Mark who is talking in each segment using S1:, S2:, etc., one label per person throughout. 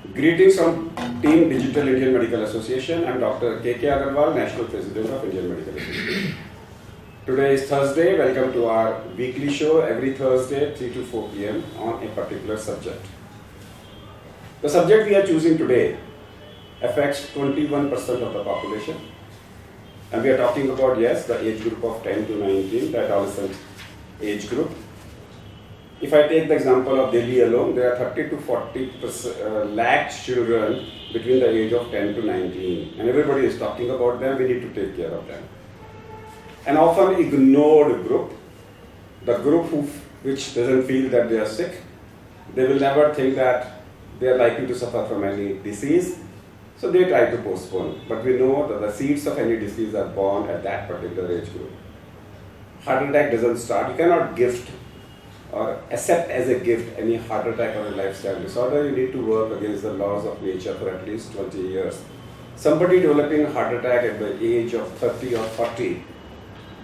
S1: Greetings from Team Digital Indian Medical Association. I'm Dr. K.K. Agarwal, National President of Indian Medical Association. Today is Thursday. Welcome to our weekly show every Thursday 3 to 4 p.m. on a particular subject. The subject we are choosing today affects 21% of the population. And we are talking about, yes, the age group of 10 to 19, the adolescent age group. If I take the example of Delhi alone, there are 30 to 40 lakh children between the age of 10 to 19. And everybody is talking about them, we need to take care of them. An often ignored group, the group which doesn't feel that they are sick, they will never think that they are likely to suffer from any disease, so they try to postpone. But we know that the seeds of any disease are born at that particular age group. Heart attack doesn't start, you cannot gift or accept as a gift any heart attack or a lifestyle disorder. You need to work against the laws of nature for at least 20 years. Somebody developing a heart attack at the age of 30 or 40,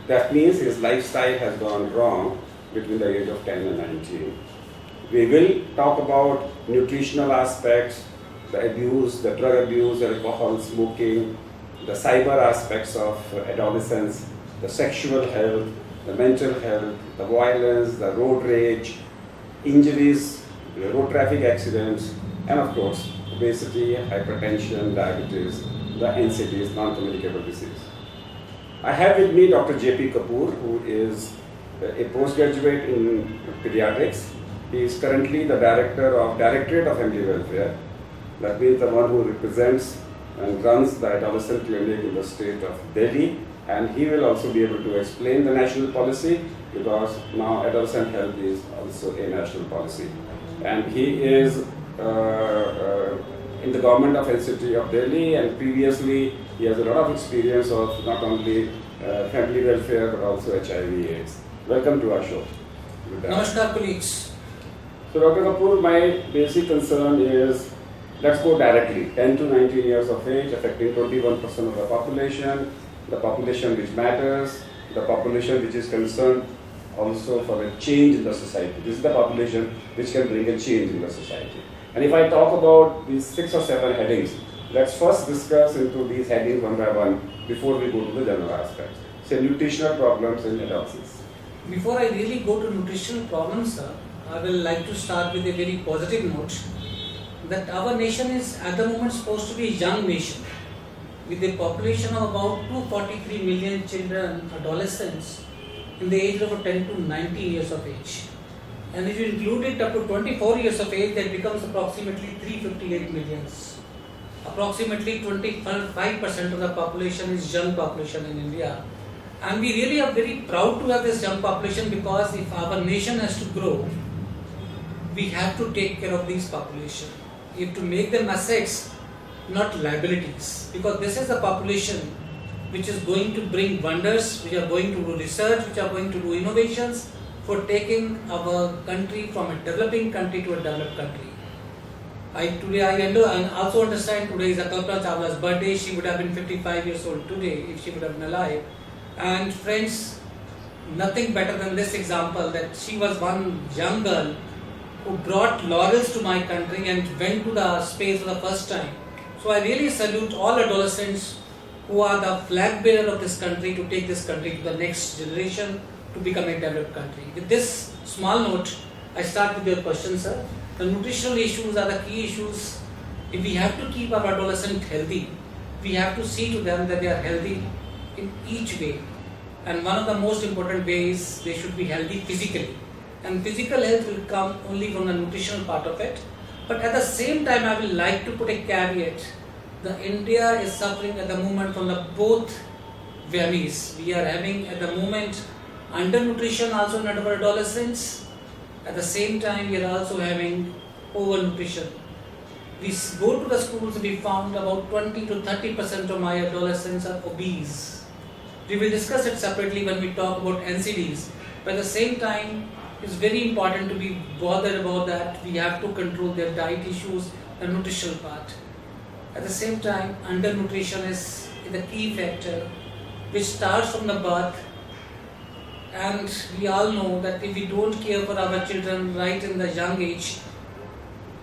S1: that means his lifestyle has gone wrong between the age of 10 and 19. We will talk about nutritional aspects, the abuse, the drug abuse, alcohol, smoking, the cyber aspects of adolescence, the sexual health, the mental health, the violence, the road rage, injuries, the road traffic accidents, and of course, obesity, hypertension, diabetes, the NCDs, non-communicable disease. I have with me Dr. J.P. Kapoor, who is a postgraduate in pediatrics. He is currently the director of Directorate of Family Welfare. That means the one who represents and runs the adolescent clinic in the state of Delhi. And he will also be able to explain the national policy, because now adolescent health is also a national policy. And he is in the government of NCT of Delhi, and previously he has a lot of experience of not only family welfare but also HIV/AIDS. Welcome to our show.
S2: Namaskar, colleagues.
S1: So Dr. Kapoor, my basic concern is, let's go directly, 10 to 19 years of age, affecting 21% of the population which matters, the population which is concerned also for a change in the society. This is the population which can bring a change in the society. And if I talk about these 6 or 7 headings, let's first discuss into these headings one by one before we go to the general aspects. Say nutritional problems in adolescence.
S2: Before I really go to nutritional problems, sir, I will like to start with a very positive note that our nation is at the moment supposed to be a young nation, with a population of about 243 million children, adolescents, in the age of 10 to 19 years of age. And if you include it up to 24 years of age, that becomes approximately 358 millions. Approximately 25% of the population is young population in India. And we really are very proud to have this young population, because if our nation has to grow, we have to take care of these population. We have to make them assets, not liabilities, because this is the population which is going to bring wonders, which are going to do research, which are going to do innovations for taking our country from a developing country to a developed country. I also understand today is Kalpana Chawla's birthday. She would have been 55 years old today if she would have been alive. And friends, nothing better than this example, that she was one young girl who brought laurels to my country and went to the space for the first time. So I really salute all adolescents who are the flag bearer of this country, to take this country to the next generation to become a developed country. With this small note, I start with your question, sir. The nutritional issues are the key issues. If we have to keep our adolescent healthy, we have to see to them that they are healthy in each way. And one of the most important ways, they should be healthy physically. And physical health will come only from the nutritional part of it. But at the same time, I will like to put a caveat. India is suffering at the moment from the both whammies. We are having at the moment undernutrition also in our adolescents. At the same time, we are also having overnutrition. We go to the schools, we found about 20 to 30% of my adolescents are obese. We will discuss it separately when we talk about NCDs. But at the same time, it's very important to be bothered about that. We have to control their diet issues, the nutritional part. At the same time, undernutrition is the key factor which starts from the birth, and we all know that if we don't care for our children right in the young age,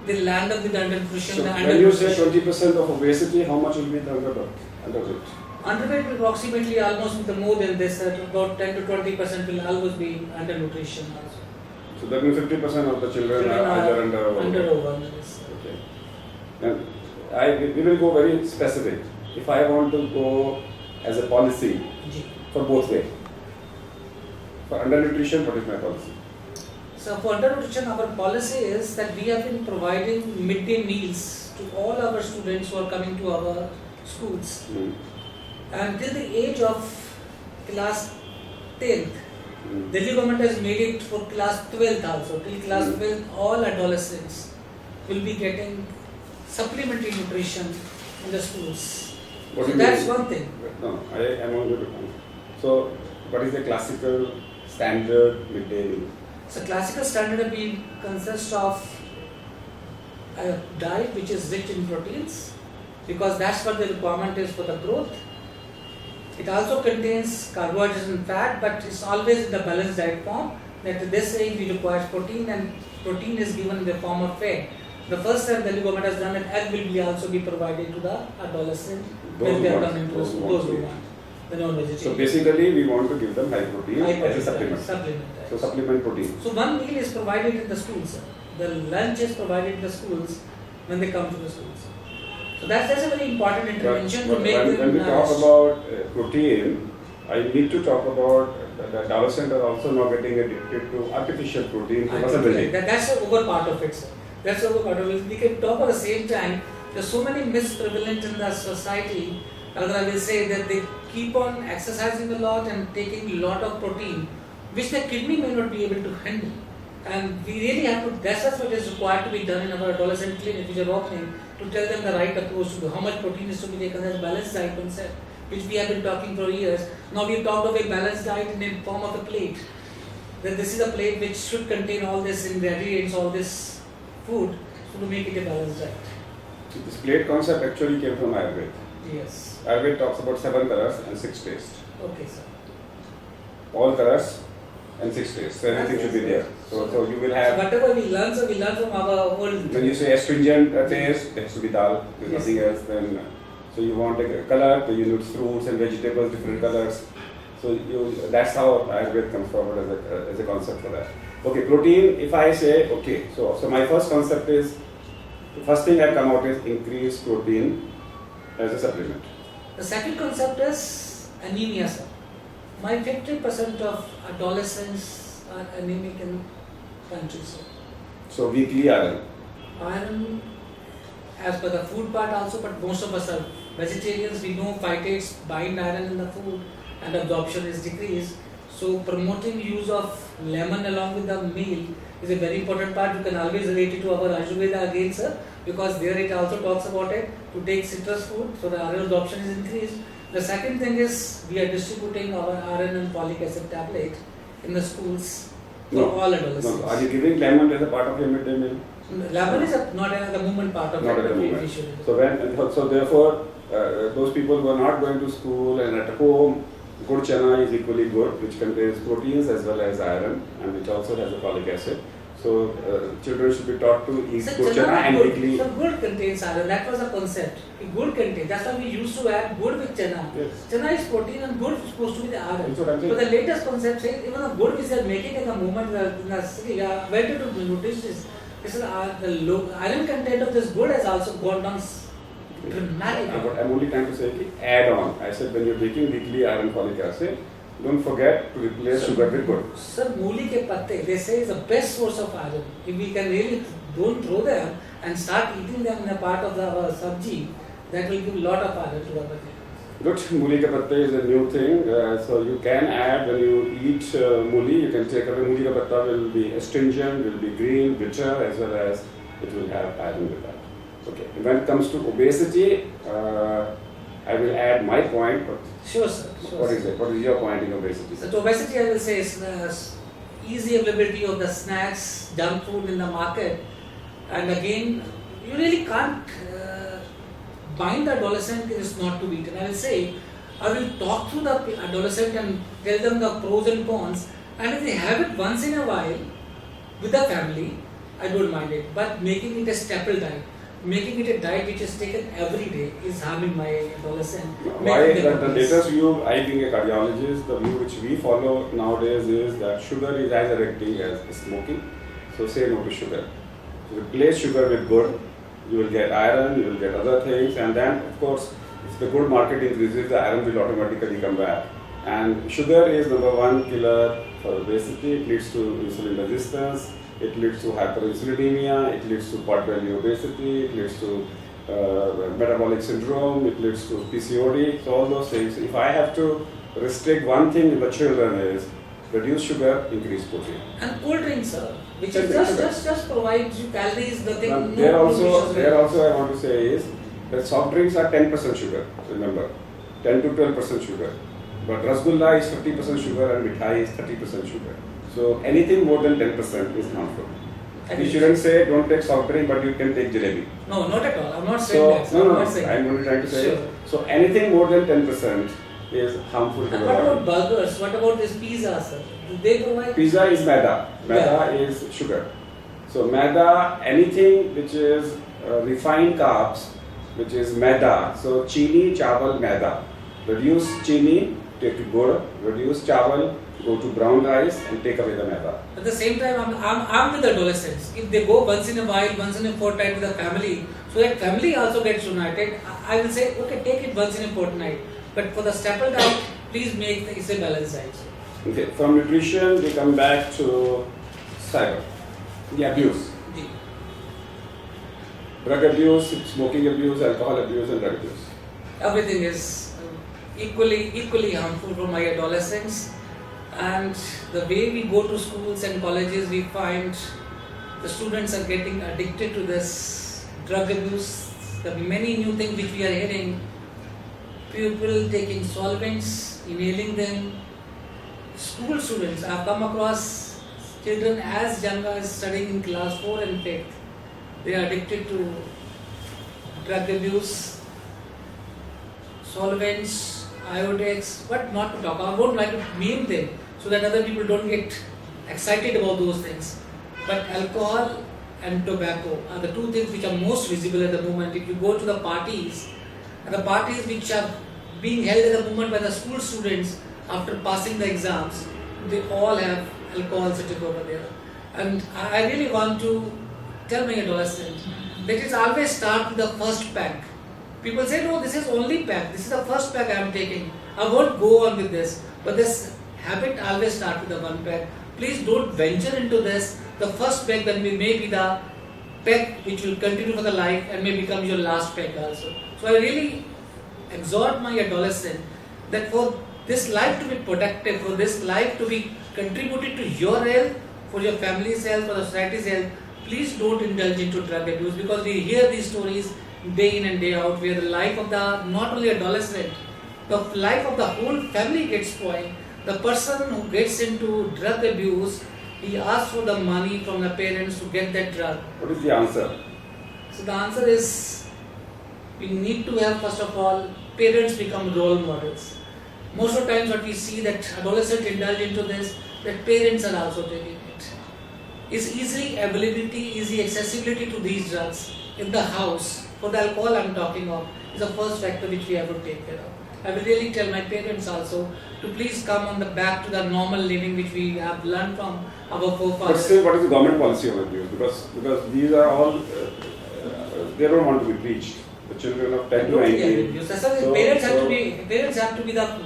S2: They'll land up with the undernutrition.
S1: So
S2: the
S1: when you say
S2: undernutrition.
S1: 20% of obesity, how much will be the underweight?
S2: Underweight will approximately almost with the more than this, about 10 to 20% will always be undernutrition also.
S1: So that means 50% of the children are either under or
S2: under or over. Yes.
S1: Okay. And we will go very specific. If I want to go as a policy for both ways, for undernutrition, what is my policy?
S2: So for undernutrition, our policy is that we have been providing midday meals to all our students who are coming to our schools. And till the age of class 10th, Delhi government has made it for class 12th also. Till class 12th, all adolescents will be getting supplementary nutrition in the schools.
S1: What
S2: So
S1: do you
S2: that's
S1: mean?
S2: one thing.
S1: No, I am on the. So, what is the classical standard midday meal?
S2: So classical standard meal consists of a diet which is rich in proteins, because that's what the requirement is for the growth. It also contains carbohydrates and fat, but it's always in the balanced diet form. That this age we require protein, and protein is given in the form of egg. The first time the government has done it, egg will be also be provided to the adolescent when they are coming to the school. Those who want the non-vegetarian.
S1: So basically, we want to give them high protein
S2: High
S1: as a
S2: protein
S1: supplement.
S2: diet.
S1: So supplement protein.
S2: So one meal is provided in the schools. The lunch is provided in the schools when they come to the schools. So that's a very important intervention to make them
S1: when we talk about protein, I need to talk about the adolescents are also now getting addicted to artificial protein for muscle building.
S2: That's the over part of it, sir. That's the over part of it. We can talk at the same time. There's so many myths prevalent in the society. I will say that they keep on exercising a lot and taking a lot of protein, which their kidney may not be able to handle. And we really have to, that's what is required to be done in our adolescent clinic, which are opening, to tell them the right approach to how much protein is to be taken as balanced diet concept, which we have been talking for years. Now we've talked of a balanced diet in the form of a plate. That this is a plate which should contain all this ingredients, all this food, so to make it a balanced diet.
S1: This plate concept actually came from Ayurveda.
S2: Yes.
S1: Ayurveda talks about 7 colors and 6 tastes.
S2: Okay, sir.
S1: All colors and 6 tastes. So everything should be there. So you will have.
S2: So whatever we learn, so we learn from our old.
S1: When you say astringent taste, it has to be dal. There's nothing else. Then so you want a color, so you need fruits and vegetables, different colors. So that's how Ayurveda comes forward as a concept for that. Okay, protein. If I say okay, so my first concept is the first thing I come out is increase protein as a supplement.
S2: The second concept is anemia, sir. My 50% of adolescents are anemic in countries, sir.
S1: So weekly iron.
S2: Iron, as per the food part also, but most of us are vegetarians. We know phytates bind iron in the food and absorption is decreased. So promoting use of lemon along with the meal is a very important part. You can always relate it to our Ayurveda again, sir, because there it also talks about it, to take citrus food, so the iron absorption is increased. The second thing is we are distributing our iron and folic acid tablet in the schools for all adolescents.
S1: No. Are you giving lemon as a part of your midday meal?
S2: Lemon is not at the moment part of
S1: Not
S2: it.
S1: at the moment.
S2: We should.
S1: So therefore, those people who are not going to school and at home, good chana is equally good, which contains proteins as well as iron, and which also has a folic acid. So children should be taught to eat good chana and weekly.
S2: So good contains iron. That was a concept. Good contains. That's why we used to add good with chana.
S1: Yes.
S2: Chana is protein and good is supposed to be the iron.
S1: That's what I'm saying.
S2: So the latest concept says even the good which they are making at the moment in the city, where to notice this? This is the low iron content of this good has also gone down dramatically.
S1: But I'm only trying to say add on. I said when you're taking weekly iron folic acid, don't forget to replace sugar with good.
S2: Sir, mooli ke patte, they say is the best source of iron. If we can really don't throw them and start eating them in a part of the sabji, that will give a lot of iron to our body.
S1: Good. Mooli ka patta is a new thing. So you can add when you eat mooli, you can take away mooli ka patta will be astringent, will be green, bitter, as well as it will have iron with that. Okay. When it comes to obesity, I will add my point. But
S2: Sure, sir. Sure,
S1: what
S2: sir.
S1: is it? What is your point in obesity?
S2: So to obesity, I will say is easy availability of the snacks, junk food in the market, and again, you really can't bind the adolescent is not to eat. And I will say, I will talk to the adolescent and tell them the pros and cons, and if they have it once in a while with the family, I don't mind it. But making it a staple diet, making it a diet which is taken every day is harming my adolescent.
S1: Why the latest view, I being a cardiologist, the view which we follow nowadays is that sugar is as addicting as smoking. So say no to sugar. So replace sugar with good. You will get iron, you will get other things, and then of course, if the good market increases, the iron will automatically come back. And sugar is number one killer for obesity. It leads to insulin resistance. It leads to hyperinsulinemia. It leads to pot belly obesity. It leads to metabolic syndrome. It leads to PCOD. So all those things. If I have to restrict one thing in the children is reduce sugar, increase protein.
S2: And cold drinks, sir, which is just provides you calories, nothing.
S1: There also I want to say is that soft drinks are 10% sugar. Remember, 10 to 12% sugar. But rasgulla is 50% sugar and mithai is 30% sugar. So anything more than 10% is harmful. You shouldn't say don't take soft drink, but you can take jalebi.
S2: No, not at all. I'm not saying that.
S1: No, I'm only trying to say.
S2: Sure.
S1: So anything more than 10% is harmful to the
S2: And
S1: body.
S2: what about burgers? What about this pizza, sir? Do they provide?
S1: Pizza is maida. Maida is sugar. So maida, anything which is refined carbs, which is maida. So chini, chawal, maida. Reduce chini, take to gur. Reduce chawal, go to brown rice and take away the maida.
S2: At the same time, I'm with adolescents. If they go once in a while, once in a fortnight with the family, so that family also gets united, I will say, okay, take it once in a fortnight. But for the staple diet, please make it a balanced diet.
S1: Okay, from nutrition, we come back to cyber, the abuse.
S2: Ji.
S1: Drug abuse, smoking abuse, alcohol abuse and drug abuse.
S2: Everything is equally harmful for my adolescents. And the way we go to schools and colleges, we find the students are getting addicted to this drug abuse. There are many new things which we are hearing. People taking solvents, inhaling them. School students, I have come across children as young as studying in class 4 and 5th. They are addicted to drug abuse, solvents, iodex, what not to talk. I won't like to name them so that other people don't get excited about those things. But alcohol and tobacco are the two things which are most visible at the moment. If you go to the parties, and the parties which are being held at the moment by the school students after passing the exams, they all have alcohol sitting over there. And I really want to tell my adolescent that it always start with the first pack. People say, no, this is only pack. This is the first pack I am taking. I won't go on with this. But this habit always starts with the one pack. Please don't venture into this. The first pack then may be the pack which will continue for the life and may become your last pack also. So I really exhort my adolescent that for this life to be productive, for this life to be contributed to your health, for your family's health, for the society's health, please don't indulge into drug abuse, because we hear these stories day in and day out where the life of the not only adolescent, the life of the whole family gets spoiled. The person who gets into drug abuse, he asks for the money from the parents to get that drug.
S1: What is the answer?
S2: So the answer is, we need to have, first of all, parents become role models. Most of the times what we see that adolescents indulge into this, that parents are also taking it. Is easy availability, easy accessibility to these drugs in the house, for the alcohol I am talking of, is the first factor which we have to take care of. I will really tell my parents also to please come on the back to the normal living which we have learned from our forefathers.
S1: But still, what is the government policy on abuse? Because these are all, they don't want to be preached. The children of 10 to 19.
S2: Parents have to be the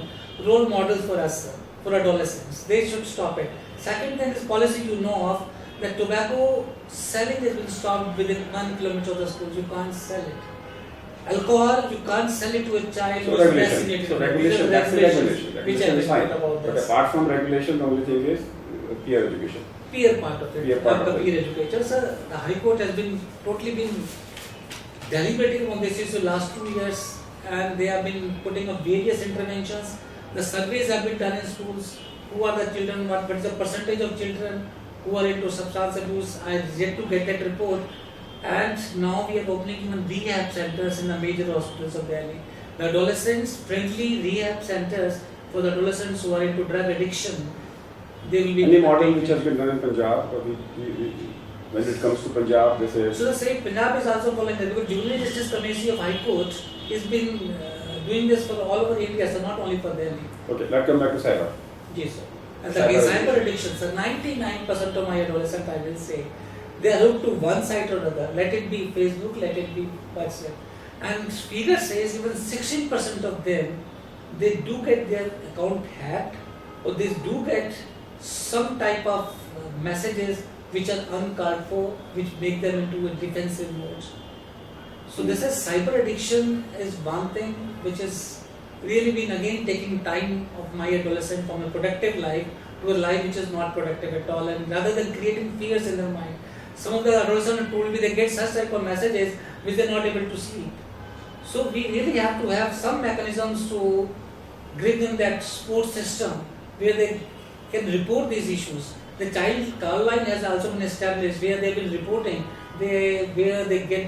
S2: role models for us, for adolescents. They should stop it. Second thing is policy you know of, that tobacco selling has been stopped within 1 kilometer of the schools. You can't sell it. Alcohol, you can't sell it to a child who is vaccinated.
S1: So regulation, that's the regulation.
S2: Which I
S1: is fine.
S2: about
S1: But
S2: this.
S1: apart from regulation, the only thing is peer education.
S2: Peer part of it.
S1: Peer part of
S2: peer education. Sir, the High Court has been totally deliberating on this issue last 2 years, and they have been putting up various interventions. The surveys have been done in schools. Who are the children? What is the percentage of children who are into substance abuse? I have yet to get that report. And now we are opening even rehab centers in the major hospitals of Delhi. The adolescents friendly rehab centers for the adolescents who are into drug addiction. They will be
S1: Any model which has been done in Punjab, When it comes to Punjab, they say...
S2: So the same Punjab is also following that because Juvenile Justice Committee of High Court has been doing this for all over India, so not only for Delhi.
S1: Okay, let's come back to cyber.
S2: Yes, sir. And the cyber addiction, sir, 99% of my adolescents, I will say, they are hooked to one site or another. Let it be Facebook, let it be WhatsApp. And figure says even 16% of them, they do get their account hacked, or they do get some type of messages which are uncalled for, which make them into a defensive mode. So this is cyber addiction is one thing which is really been again taking time of my adolescent from a productive life to a life which is not productive at all, and rather than creating fears in their mind. Some of the adolescents told me they get such type of messages which they are not able to sleep. So we really have to have some mechanisms to give them that support system where they can report these issues. The child call line has also been established where they've been reporting where they get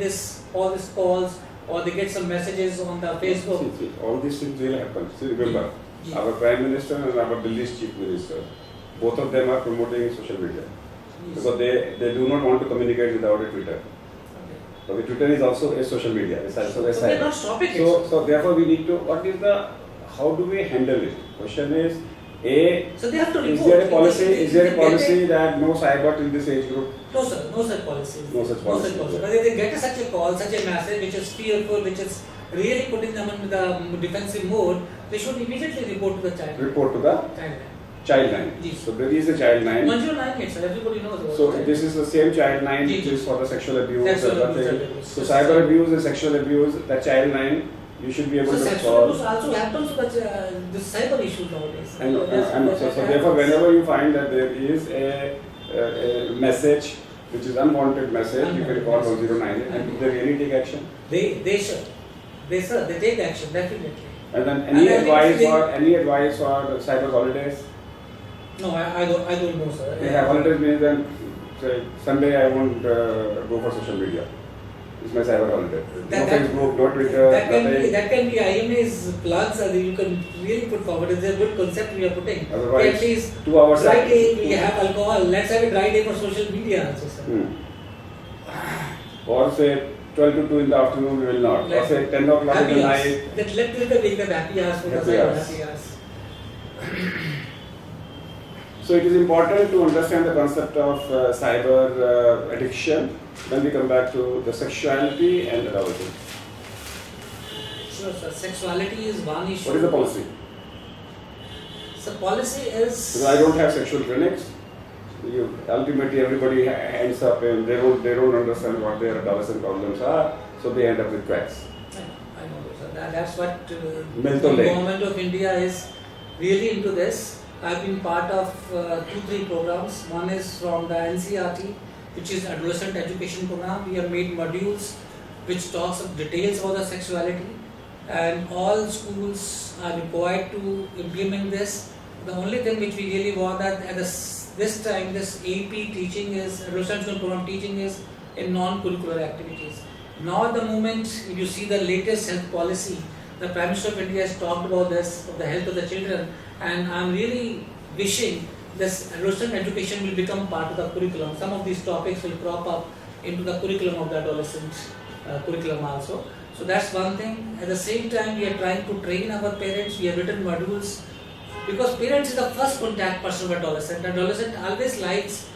S2: all these calls or they get some messages on the Facebook.
S1: See, all these things will happen. See, remember, our Prime Minister and our Delhi's Chief Minister, both of them are promoting social media. Because they do not want to communicate without a Twitter. Okay, Twitter is also a social media. It's also a
S2: so
S1: site.
S2: they're not stopping it.
S1: So therefore we need to, how do we handle it? Question is,
S2: so they have to report.
S1: Is there a policy that no cyber till this age group?
S2: No sir, no such policy.
S1: No such policy.
S2: But if they get such a call, such a message which is fearful, which is really putting them in the defensive mode, they should immediately report to the child.
S1: Report to the child line.
S2: Yes.
S1: So there is a child line.
S2: 109, sir, everybody knows about
S1: So
S2: it.
S1: this is the same child line which is for the sexual abuse. So cyber abuse and sexual abuse, the child line, you should be able to
S2: sexual
S1: solve.
S2: abuse also happens with the cyber issues nowadays.
S1: So therefore whenever you find that there is a message which is unwanted message, you can call 109 and if they really take action.
S2: They should. They take action, definitely.
S1: And then any advice for cyber holidays?
S2: No, I don't know, sir.
S1: Yeah, holidays means then say Sunday I won't go for social media. It's my cyber holiday. No Facebook, no Twitter, nothing.
S2: That can be IMA's plugs that you can really put forward. It's a good concept we are putting.
S1: Otherwise,
S2: at least
S1: 2 hours.
S2: Dry day, we have alcohol. Let's have a dry day for social media also, sir.
S1: Or say 12 to 2 in the afternoon we will not. Or say 10 o'clock in the night.
S2: Let them make them happy hours for the happy hours.
S1: So it is important to understand the concept of cyber addiction. Then we come back to the sexuality and adultery.
S2: Sure, sir. Sexuality is one issue.
S1: What is the policy?
S2: So policy is...
S1: Because I don't have sexual clinics. Ultimately everybody ends up and they don't understand what their adolescent problems are. So they end up with cracks.
S2: I know, sir. That's what the
S1: Mental
S2: government of India is really into this. I've been part of 2-3 programs. One is from the NCRT, which is Adolescent Education Program. We have made modules which talks of details about the sexuality, and all schools are required to implement this. The only thing which we really want that at this time, this AP teaching is, Adolescent Education Program teaching is in non-curricular activities. Now at the moment, if you see the latest health policy, the Prime Minister of India has talked about this, of the health of the children, and I'm really wishing this adolescent education will become part of the curriculum. Some of these topics will crop up into the curriculum of the adolescent curriculum also. So that's one thing. At the same time, we are trying to train our parents. We have written modules because parents is the first contact person of adolescent. Adolescent always likes,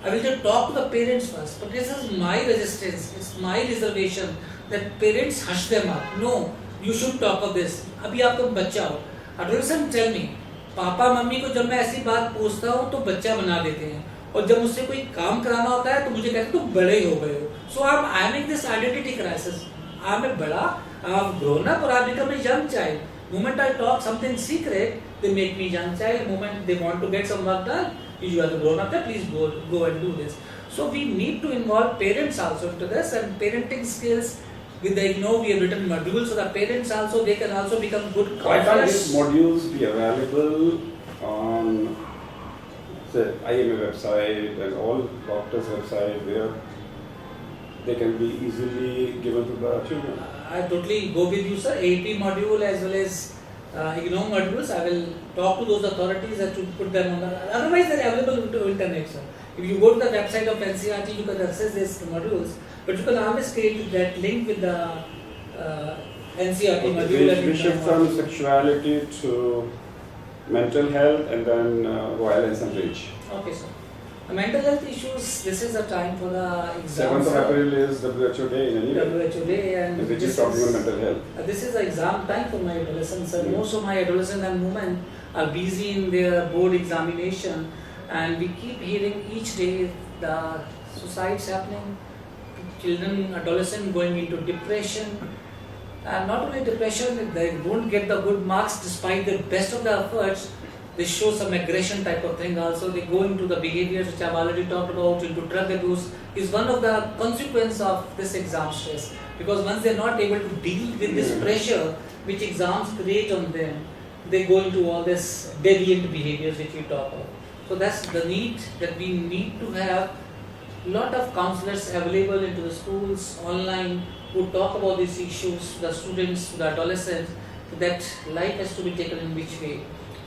S2: I will just talk to the parents first, but this is my resistance, it's my reservation that parents hush them up. No, you should talk of this. अभी आप तुम बच्चा हो. Adolescent tell me, papa mummy को जब मैं ऐसी बात पूछता हूँ तो बच्चा बना देते हैं, और जब मुझसे कोई काम कराना होता है तो मुझे कहते हैं तुम बड़े हो गए हो. So I'm having this identity crisis. I'm a बड़ा, I'm grown up, or I become a young child. Moment I talk something secret, they make me young child. Moment they want to get some work done, you are the grown up, please go and do this. So we need to involve parents also into this, and parenting skills. With the we have written modules so the parents also, they can also become good counselors.
S1: Why can't these modules be available on say IMA website and all doctors' website where they can be easily given to the children?
S2: I totally go with you, sir. AP module as well as modules. I will talk to those authorities that to put them on the. Otherwise, they're available to internet, sir. If you go to the website of NCRT, you can access these modules, but you can always create that link with the NCRT module.
S1: We shift from sexuality to mental health and then violence and rage.
S2: Okay, sir. Mental health issues, this is a time for the exams.
S1: 7th of April is WHO Day in any way.
S2: WHO Day, and
S1: which is talking about mental health.
S2: This is the exam time for my adolescents. Most of my adolescents and women are busy in their board examination, and we keep hearing each day the suicides happening, children, adolescents going into depression, and not only depression, they won't get the good marks despite the best of the efforts. They show some aggression type of thing also. They go into the behaviors which I've already talked about, into drug abuse, is one of the consequence of this exam stress. Because once they're not able to deal with this pressure which exams create on them, they go into all this deviant behaviors which we talk about. So that's the need, that we need to have a lot of counselors available into the schools, online, who talk about these issues to the students, to the adolescents, that life has to be taken in which way.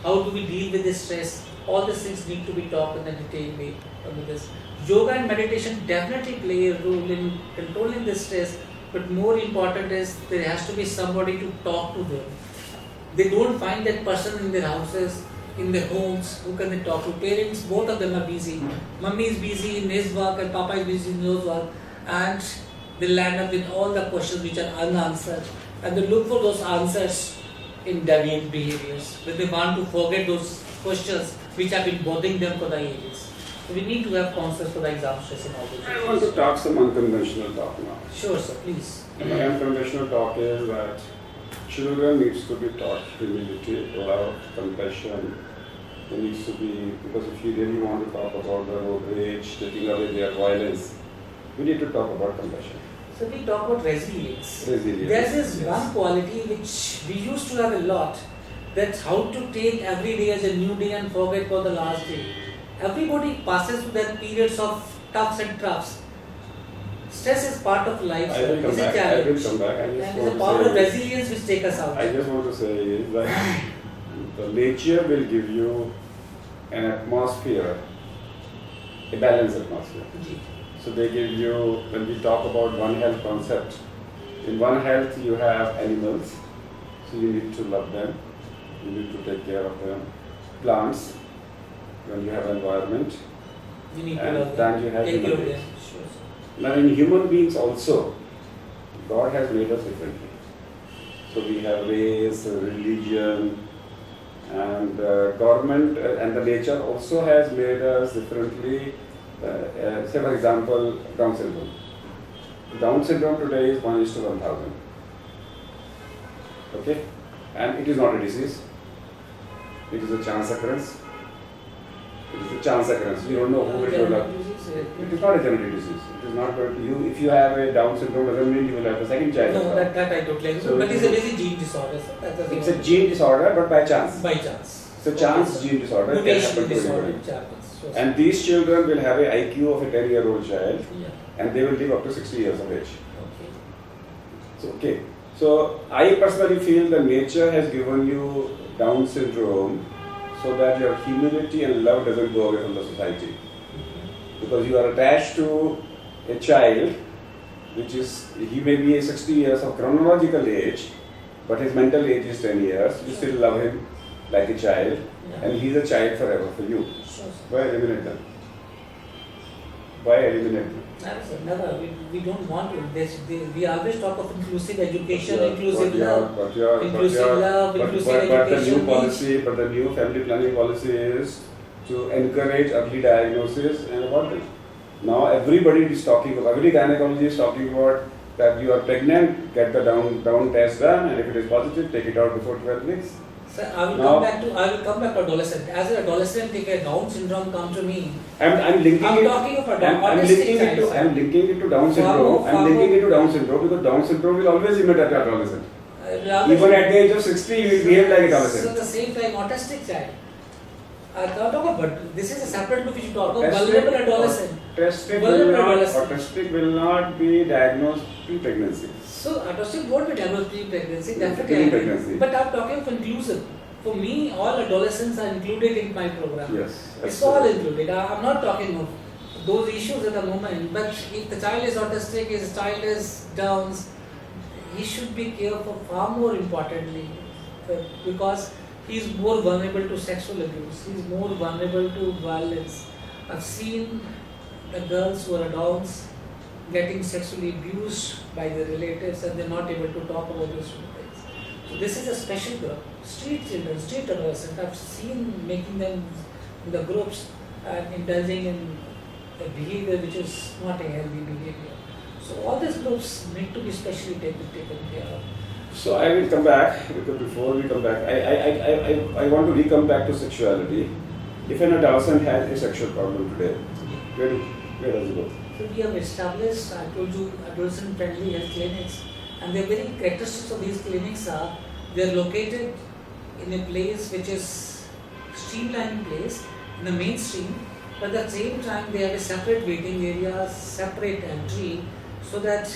S2: How do we deal with this stress? All these things need to be talked in a detailed way. With this. Yoga and meditation definitely play a role in controlling this stress, but more important is there has to be somebody to talk to them. They don't find that person in their houses, in their homes, who can they talk to? Parents, both of them are busy. Mummy is busy in his work and Papa is busy in his work, and they land up with all the questions which are unanswered, and they look for those answers in deviant behaviors, when they want to forget those questions which have been bothering them for the ages. So we need to have counselors for the exam stress and all those.
S1: I want to talk some unconventional talk now.
S2: Sure, sir, please.
S1: My unconventional talk is that children needs to be taught humility, love, compassion. There needs to be, because if you really want to talk about the road rage, taking away their violence, we need to talk about compassion.
S2: So we talk about resilience.
S1: Resilience.
S2: There is one quality which we used to have a lot, that's how to take every day as a new day and forget for the last day. Everybody passes through that periods of toughs and troughs. Stress is part of life.
S1: I will come back. I will come back.
S2: And it's the power of resilience which takes us out.
S1: I just want to say is that the nature will give you an atmosphere, a balanced atmosphere. So they give you, when we talk about One Health concept, in One Health you have animals, so you need to love them, you need to take care of them. Plants, when you have environment,
S2: You need to
S1: and
S2: love
S1: then
S2: them.
S1: you have
S2: Take care
S1: human
S2: of
S1: beings.
S2: them. Sure, sir.
S1: Now in human beings also, God has made us differently. So we have race, religion, and government, and the nature also has made us differently. Say for example, Down syndrome. Down syndrome today is 1:1000. Okay? And it is not a disease. It is a chance occurrence. It is a chance occurrence. You don't know who will develop. It is not a genetic disease. It is not going to you. If you have a Down syndrome, doesn't mean you will have a second child.
S2: No, that I totally agree.
S1: So
S2: But it's a basic gene disorder, sir.
S1: It's a gene disorder, but by chance.
S2: By chance.
S1: So chance gene disorder can
S2: Mutation
S1: happen to
S2: disorder.
S1: everybody.
S2: Happens. Sure, sir.
S1: And these children will have a IQ of a 10-year-old child,
S2: Yeah.
S1: and they will live up to 60 years of age.
S2: Okay.
S1: So, okay. So, I personally feel that nature has given you Down syndrome so that your humility and love doesn't go away from the society. Because you are attached to a child, which is, he may be a 60 years of chronological age, but his mental age is 10 years. You still love him like a child,
S2: Yeah.
S1: and he's a child forever for you.
S2: Sure, sir.
S1: Why eliminate them? Why eliminate them?
S2: Never, sir. Never. We don't want to. We always talk of inclusive education,
S1: But
S2: inclusive
S1: your-
S2: love.
S1: but your-
S2: Inclusive love,
S1: but
S2: inclusive
S1: the new
S2: education
S1: policy, but the new family planning policy is to encourage early diagnosis and abortion. Now everybody is talking about, every gynecologist is talking about that you are pregnant, get the down test done, and if it is positive, take it out before 12 weeks.
S2: Sir, I will
S1: Now-
S2: come back to adolescent. As an adolescent, if a Down syndrome comes to me,
S1: I'm linking
S2: I'm
S1: it.
S2: talking of a
S1: I'm
S2: autistic
S1: linking it
S2: child,
S1: to.
S2: sir.
S1: I'm linking it to Down syndrome.
S2: Farmer-
S1: I'm linking it to Down syndrome because Down syndrome will always emit at adolescent. Even at the age of 60, he will behave like a
S2: So
S1: adolescent.
S2: at the same time, autistic child. I thought about, but this is a separate book which you talk about vulnerable adolescent.
S1: Autistic will not be diagnosed pre-pregnancy.
S2: So autistic won't be diagnosed pre-pregnancy, definitely.
S1: Pre-pregnancy.
S2: But I'm talking of inclusive. For me, all adolescents are included in my program.
S1: Yes.
S2: It's all included. I'm not talking of those issues at the moment. But if the child is autistic, his child is Downs, he should be cared for far more importantly, because he is more vulnerable to sexual abuse. He is more vulnerable to violence. I've seen the girls who are Downs getting sexually abused by their relatives, and they're not able to talk about those things. So this is a special group. Street children, street adolescents, I've seen making them in the groups and indulging in a behavior which is not a healthy behavior. So all these groups need to be specially taken care of.
S1: So I will come back, because before we come back, I want to come back to sexuality. If an adolescent has a sexual problem today, where does it go?
S2: So we have established, I told you, adolescent friendly health clinics, and the very characteristics of these clinics are they are located in a place which is streamlined place in the mainstream, but at the same time they have a separate waiting area, separate entry, so that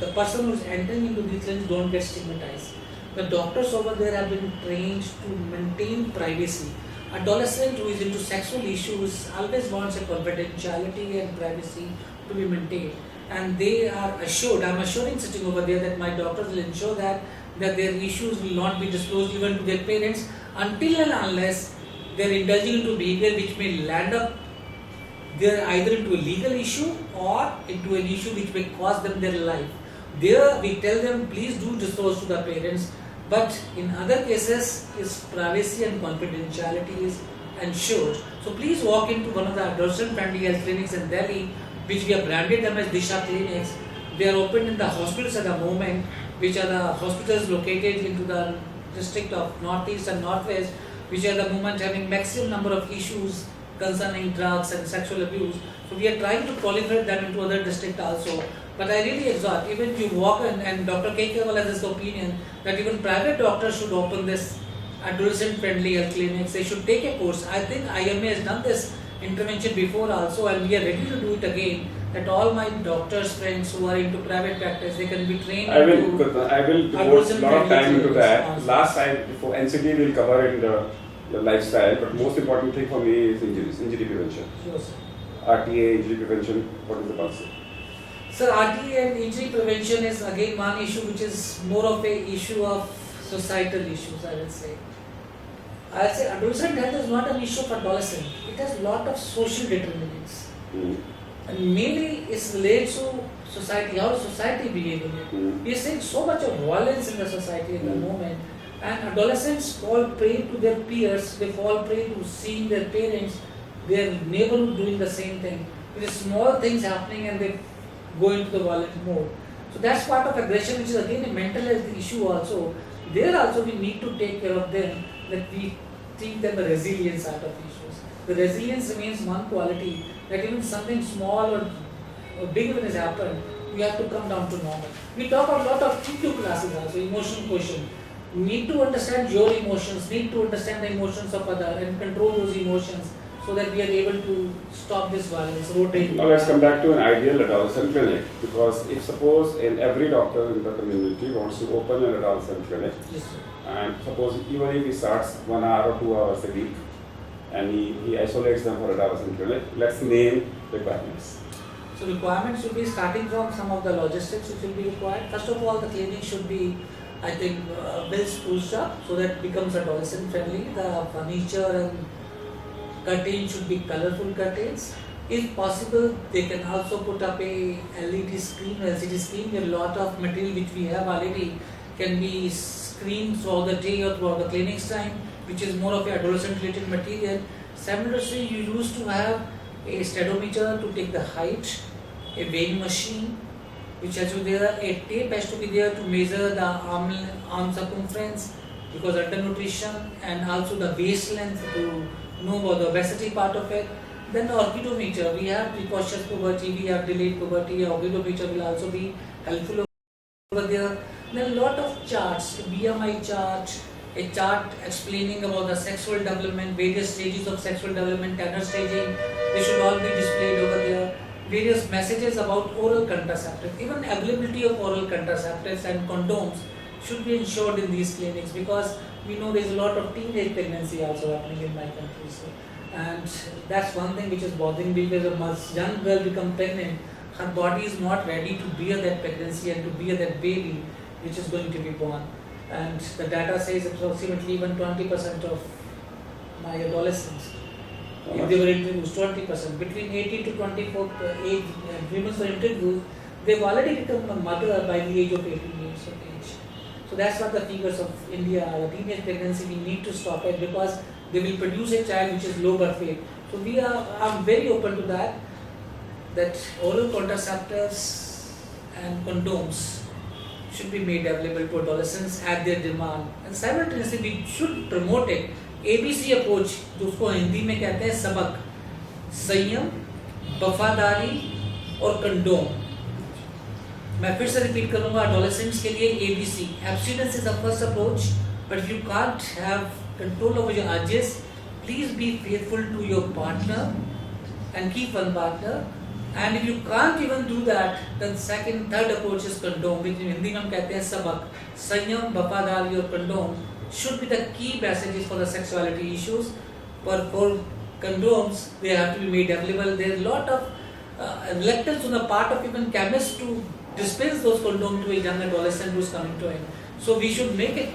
S2: the person who is entering into these clinics don't get stigmatized. The doctors over there have been trained to maintain privacy. Adolescent who is into sexual issues always wants a confidentiality and privacy to be maintained, and they are assured, I'm assuring sitting over there, that my doctors will ensure that their issues will not be disclosed even to their parents until and unless they are indulging into behavior which may land up there either into a legal issue or into an issue which may cost them their life. There we tell them, please do disclose to the parents, but in other cases is privacy and confidentiality is ensured. So please walk into one of the adolescent friendly health clinics in Delhi, which we have branded them as Disha clinics. They are open in the hospitals at the moment, which are the hospitals located into the district of Northeast and Northwest, which are the moment having maximum number of issues concerning drugs and sexual abuse. So we are trying to proliferate them into other districts also. But I really exhort, even you walk in, and Dr. K. Keval has this opinion that even private doctors should open this adolescent friendly health clinics. They should take a course. I think IMA has done this intervention before also, and we are ready to do it again. That all my doctors friends who are into private practice, they can be trained.
S1: I will devote a lot of time into that. Last time, before NCD will cover in the lifestyle, but most important thing for me is injury prevention.
S2: Sure, sir.
S1: RTA, injury prevention, what is the concept?
S2: Sir, RTA and injury prevention is again one issue which is more of a issue of societal issues, I will say. I will say adolescent health is not an issue of adolescent. It has a lot of social determinants. And mainly it's related to society, how society behaving. We are seeing so much of violence in the society at the moment, and adolescents fall prey to their peers, they fall prey to seeing their parents, their neighborhood doing the same thing. There is small things happening and they go into the violent mode. So that's part of aggression, which is again a mental health issue also. There also we need to take care of them, that we teach them the resilience out of issues. The resilience remains one quality, that even something small or big even has happened, we have to come down to normal. We talk a lot of EQ classes also, emotional quotient. You need to understand your emotions, need to understand the emotions of others and control those emotions, so that we are able to stop this violence.
S1: Now let's come back to an ideal adolescent clinic, because if suppose in every doctor in the community wants to open an adolescent clinic,
S2: Yes,
S1: and suppose even if he starts 1 hour or 2 hours a week, and he isolates them for adolescent clinic, let's name requirements.
S2: so requirements should be starting from some of the logistics which will be required. First of all, the clinic should be, I think, well spruced up, so that it becomes adolescent friendly. The furniture and curtains should be colorful curtains. If possible, they can also put up a LED screen, LCD screen, where a lot of material which we have already can be screened throughout the day or throughout the clinic's time, which is more of a adolescent related material. Simultaneously, you used to have a steadometer to take the height, a weighing machine, which has to be there, a tape has to be there to measure the arm circumference, because under nutrition, and also the waist length to know about the obesity part of it. Then the orchidometer, we have precocious puberty, we have delayed puberty, orchidometer will also be helpful over there. Then a lot of charts, a BMI chart, a chart explaining about the sexual development, various stages of sexual development, tenor staging, they should all be displayed over there. Various messages about oral contraceptives, even availability of oral contraceptives and condoms should be ensured in these clinics, because we know there is a lot of teenage pregnancy also happening in my country. So And that's one thing which is bothering me, because once young girl become pregnant, her body is not ready to bear that pregnancy and to bear that baby which is going to be born. And the data says approximately even 20% of my adolescents, if they were introduced, 20%, between 18 to 24 age women were introduced, they've already become a mother by the age of 18 years of age. So that's what the figures of India, the teenage pregnancy, we need to stop it, because they will produce a child which is low birth weight. So I'm very open to that oral contraceptives and condoms should be made available to adolescents at their demand. And simultaneously we should promote it. ABC approach, जो उसको हिंदी में कहते हैं सबक, संयम, वफादारी और condom. मैं फिर से रिपीट करूंगा adolescents के लिए ABC. Abstinence is the first approach, but if you can't have control over your urges, please be faithful to your partner and keep one partner. And if you can't even do that, then third approach is condom, which in Hindi में हम कहते हैं सबक. संयम, वफादारी और condom should be the key messages for the sexuality issues. But for condoms, they have to be made available. There is a lot of reluctance on the part of even chemists to dispense those condoms to a young adolescent who is coming to him. So we should make it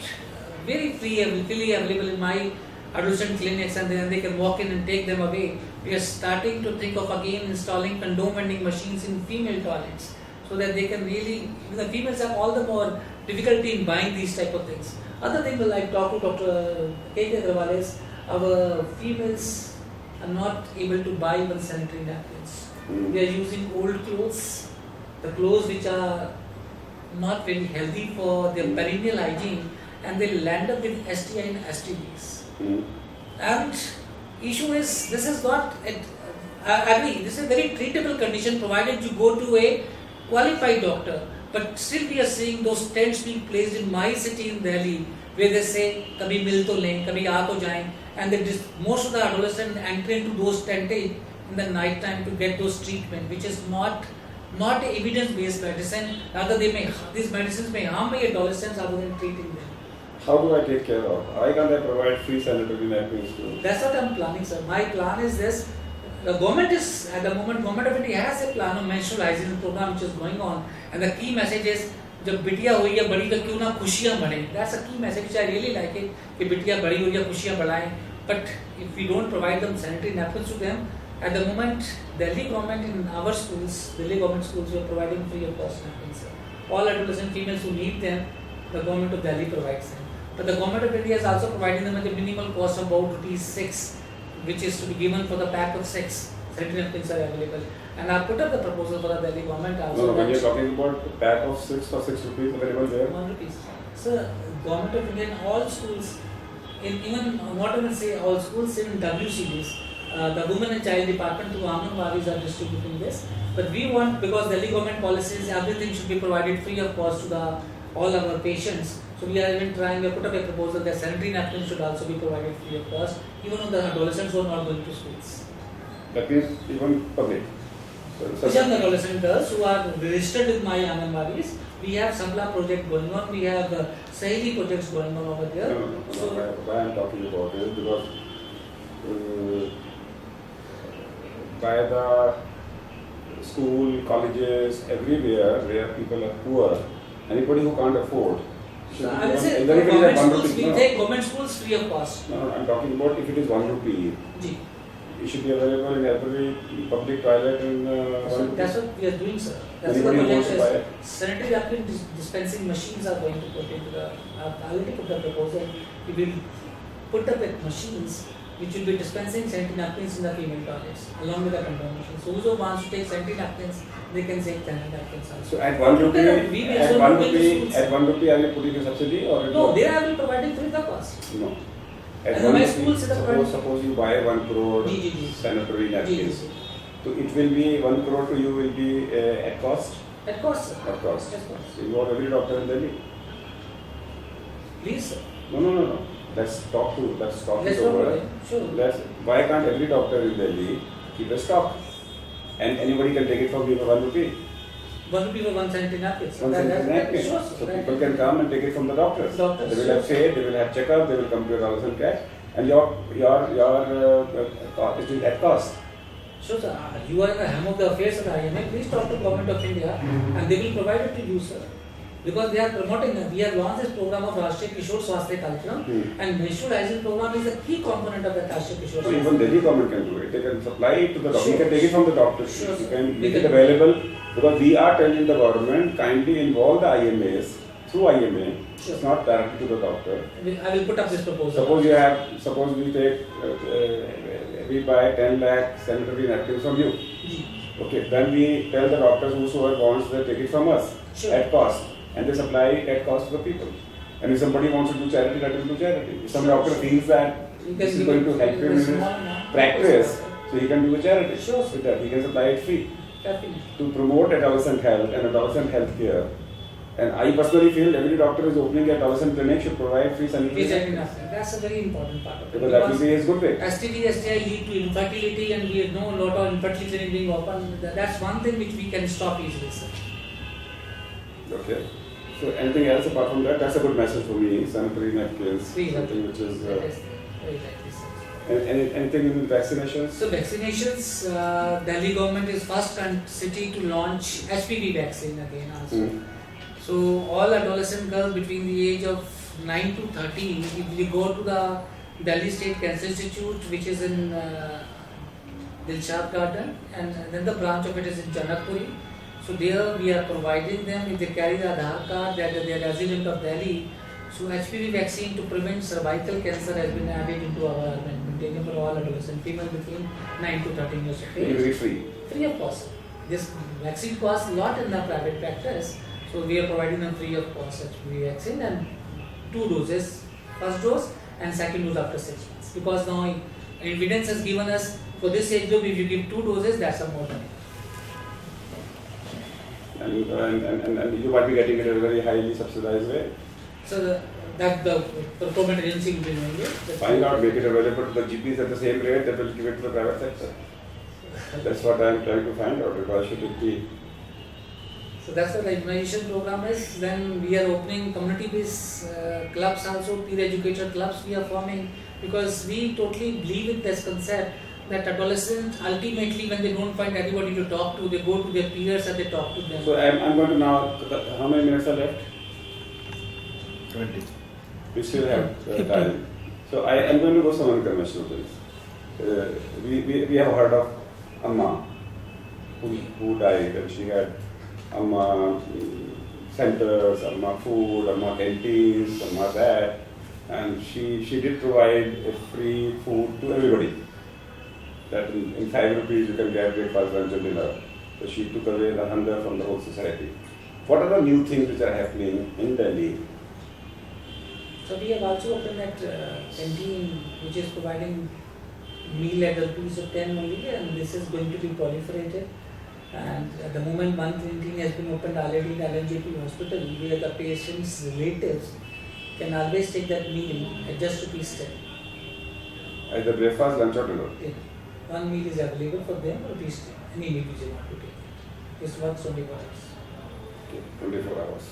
S2: very freely available in my adolescent clinics, and then they can walk in and take them away. We are starting to think of again installing condom vending machines in female toilets, so that they can really, the females have all the more difficulty in buying these type of things. Other thing like talk to Dr. K.K. Agarwal is, our females are not able to buy even sanitary napkins. They are using old clothes, the clothes which are not very healthy for their perennial hygiene, and they land up with STI and STDs. And issue is, this is not, I agree, this is a very treatable condition provided you go to a qualified doctor. But still we are seeing those tents being placed in my city in Delhi, where they say, kabhi mil to lein, kabhi aa to jaएं, and most of the adolescents enter into those tents in the night time to get those treatment, which is not evidence-based medicine. Rather, these medicines may harm my adolescents rather than treating them.
S1: How do I take care of? Why can't I provide free sanitary napkins to?
S2: That's what I'm planning, sir. My plan is this. The government is, at the moment, Government of India has a plan of menstrual hygiene program which is going on. And the key message is, जब बिटिया हुई है बड़ी तो क्यों ना खुशियाँ बढ़ें. That's a key message which I really like it. कि बिटिया बड़ी हुई है खुशियाँ बढ़ाएं. But if we don't provide them sanitary napkins to them, at the moment, Delhi government in our schools, Delhi government schools, we are providing free of cost napkins. All adolescent females who need them, the government of Delhi provides them. But the government of India is also providing them at a minimal cost of about ₹6, which is to be given for the pack of 6. Sanitary napkins are available. And I put up the proposal for the Delhi government also.
S1: No, when you're talking about a pack of 6 for ₹6 available there?
S2: ₹1. So, government of India in all schools, not even say all schools, in WCDs, the Women and Child Department through Anganwadis are distributing this. But we want, because Delhi government policies, everything should be provided free of cost to all our patients. So we are even trying, we put up a proposal that sanitary napkins should also be provided free of cost, even on the adolescents who are not going to schools.
S1: That means even public.
S2: Young adolescent girls who are registered with my Anganwadis, we have Samla project going on, we have Saheli projects going on over there.
S1: No. Why I am talking about it, because by the school, colleges, everywhere where people are poor, anybody who can't afford.
S2: So I will say, government schools, we take government schools free of cost.
S1: No, I am talking about if it is ₹1.
S2: Ji.
S1: It should be available in every public toilet in
S2: So that's what we are doing, sir. That's
S1: Anybody
S2: what the
S1: wants to
S2: project
S1: buy
S2: is. Sanitary napkin dispensing machines are going to put into the. I already put the proposal. We will put up with machines which will be dispensing sanitary napkins in the female toilets along with the condom machines. So whoever wants to take sanitary napkins, they can take sanitary napkins also.
S1: So at ₹1, at ₹1, are you putting a subsidy or?
S2: No, there I will providing free of cost.
S1: No. At
S2: And
S1: one
S2: my
S1: rupee,
S2: schools is the
S1: suppose you buy 1 crore
S2: Ji.
S1: sanitary napkins.
S2: Ji.
S1: So it will be 1 crore to you will be at cost?
S2: At cost, sir.
S1: At cost.
S2: At cost.
S1: So you want every doctor in Delhi?
S2: Please, sir.
S1: No. Let's talk it
S2: Let's
S1: over.
S2: talk. Sure.
S1: Why can't every doctor in Delhi keep a stock? And anybody can take it from you for ₹1.
S2: ₹1 for one sanitary napkin.
S1: One sanitary napkin.
S2: Sure,
S1: So people can come and take it from the doctors.
S2: Doctors,
S1: They will have
S2: sure.
S1: shade, they will have checkup, they will come to your house and cash. And your it is at cost.
S2: So, sir, you are in the ham of the affairs of the IMA. Please talk to Government of India and they will provide it to you, sir. Because they are promoting, we have launched this program of Rashtriya Kishore Swasthya कार्यक्रम and menstrual hygiene program is a key component of the Rashtriya Kishore
S1: So
S2: Swasthya.
S1: even Delhi government can do it. They can supply it to the doctor.
S2: Sure.
S1: You can take it from the doctor.
S2: Sure,
S1: You
S2: sir.
S1: can make it available because we are telling the government kindly involve the IMAs through IMA.
S2: Sure.
S1: It's not directly to the doctor.
S2: I will put up this proposal.
S1: Suppose we take we buy 10 lakh sanitary napkins from you. Okay, then we tell the doctors whosoever wants they take it from us at cost, and they supply it at cost to the people. And if somebody wants to do charity, let him do charity. If some doctor feels that this is going to help him in his practice, so he can do a charity. With that, he can supply it free. To promote adolescent health and adolescent health care. And I personally feel every doctor is opening a adolescent clinic should provide free sanitary napkins.
S2: That's a very important part of it.
S1: Because that will be his good way.
S2: STD, STI lead to infertility and we know a lot of infertility clinic being open. That's one thing which we can stop easily, sir.
S1: Okay. So anything else apart from that? That's a good message for me. Sanitary napkins, something which is. Anything in vaccinations?
S2: So vaccinations, Delhi government is first city to launch HPV vaccine again also. So all adolescent girls between the age of 9 to 13, if we go to the Delhi State Cancer Institute, which is in Dilshad Garden, and then the branch of it is in Janakpuri. So there we are providing them, if they carry the Aadhaar card, that they are resident of Delhi. So HPV vaccine to prevent cervical cancer has been added into our armamentarium for all adolescent females between 9 to 13 years of age.
S1: It will be free.
S2: Free of cost. This vaccine costs a lot in the private practice. So we are providing them free of cost HPV vaccine and 2 doses, first dose and second dose after 6 months. Because now evidence has given us for this age group, if you give 2 doses, that's a more than enough.
S1: And you might be getting it in a very highly subsidized way.
S2: So that the procurement agency will be doing it.
S1: Find out, make it available to the GPs at the same rate that will give it to the private sector. That's what I am trying to find out. Why should it be?
S2: So that's what the immunization program is. Then we are opening community-based clubs also, peer educator clubs we are forming because we totally believe in this concept that adolescents ultimately when they don't find anybody to talk to, they go to their peers and they talk to them.
S1: So I'm going to now, how many minutes are left?
S3: 20.
S1: We still have time. So I am going to go some unconventional things. We have heard of Amma who died and she had Amma centers, Amma food, Amma canteens, Amma that, and she did provide a free food to everybody. That in 5 rupees you can get breakfast, lunch and dinner. So she took away the hunger from the whole society. What are the new things which are happening in Delhi?
S2: So we have also opened that canteen which is providing meal at rupees of 10 only, and this is going to be proliferated. And at the moment one canteen has been opened already in LNJP hospital where the patient's relatives can always take that meal at just rupees 10.
S1: Either breakfast, lunch or dinner?
S2: Yeah. One meal is available for them for rupees 10. Any meal which they want to take. This works 24 hours.
S1: Okay, 24 hours.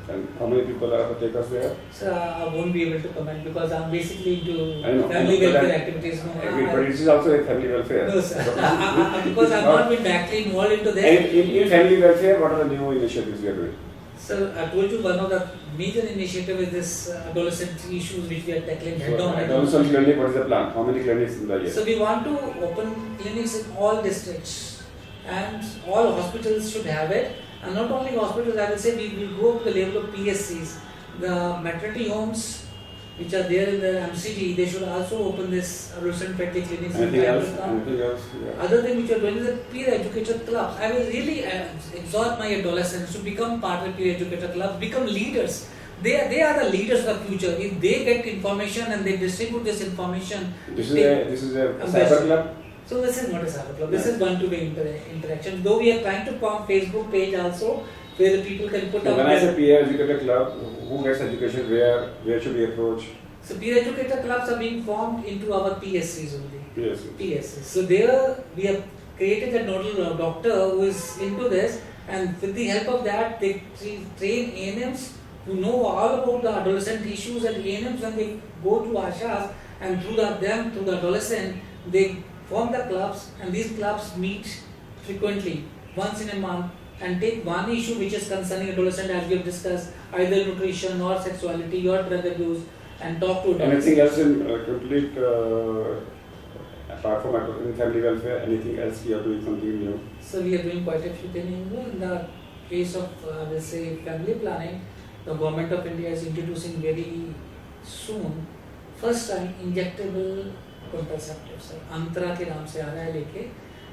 S1: And how many people are the takers there?
S2: So I won't be able to comment because I'm basically into
S1: I know,
S2: family
S1: but
S2: welfare activities. No,
S1: but it is also a family welfare.
S2: no sir. Because I've not been directly involved into that.
S1: And in family welfare, what are the new initiatives we are doing?
S2: So I told you one of the major initiative is this adolescent issues which we are tackling head on.
S1: Adolescent clinic, what is the plan? How many clinics in the year?
S2: So we want to open clinics in all districts and all hospitals should have it. And not only hospitals, I will say we will go to the level of PSCs. The maternity homes which are there in the MCD, they should also open this adolescent friendly clinics.
S1: Anything else? Anything else? Yeah.
S2: Other thing which we are doing is the peer educator clubs. I will really exhort my adolescents to become part of peer educator clubs, become leaders. They are the leaders of the future. If they get information and they distribute this information.
S1: This is a cyber club?
S2: So this is not a cyber club. This is one-to-one interaction. Though we are trying to form Facebook page also where the people can put up.
S1: When I say peer educator club, who gets education where should we approach?
S2: So peer educator clubs are being formed into our PSCs only.
S1: PSCs.
S2: So there we have created a nodal doctor who is into this, and with the help of that they train ANMs who know all about the adolescent issues, and ANMs when they go to Ashas and through the adolescent, they form the clubs, and these clubs meet frequently, once in a month, and take one issue which is concerning adolescent, as we have discussed, either nutrition or sexuality or drug abuse, and talk to adolescents.
S1: Anything else in complete, apart from family welfare, anything else we are doing something new?
S2: So we are doing quite a few things. In the case of, I will say, family planning, the government of India is introducing very soon, first time, injectable contraceptives. Antara के नाम से आ रहा है लेके,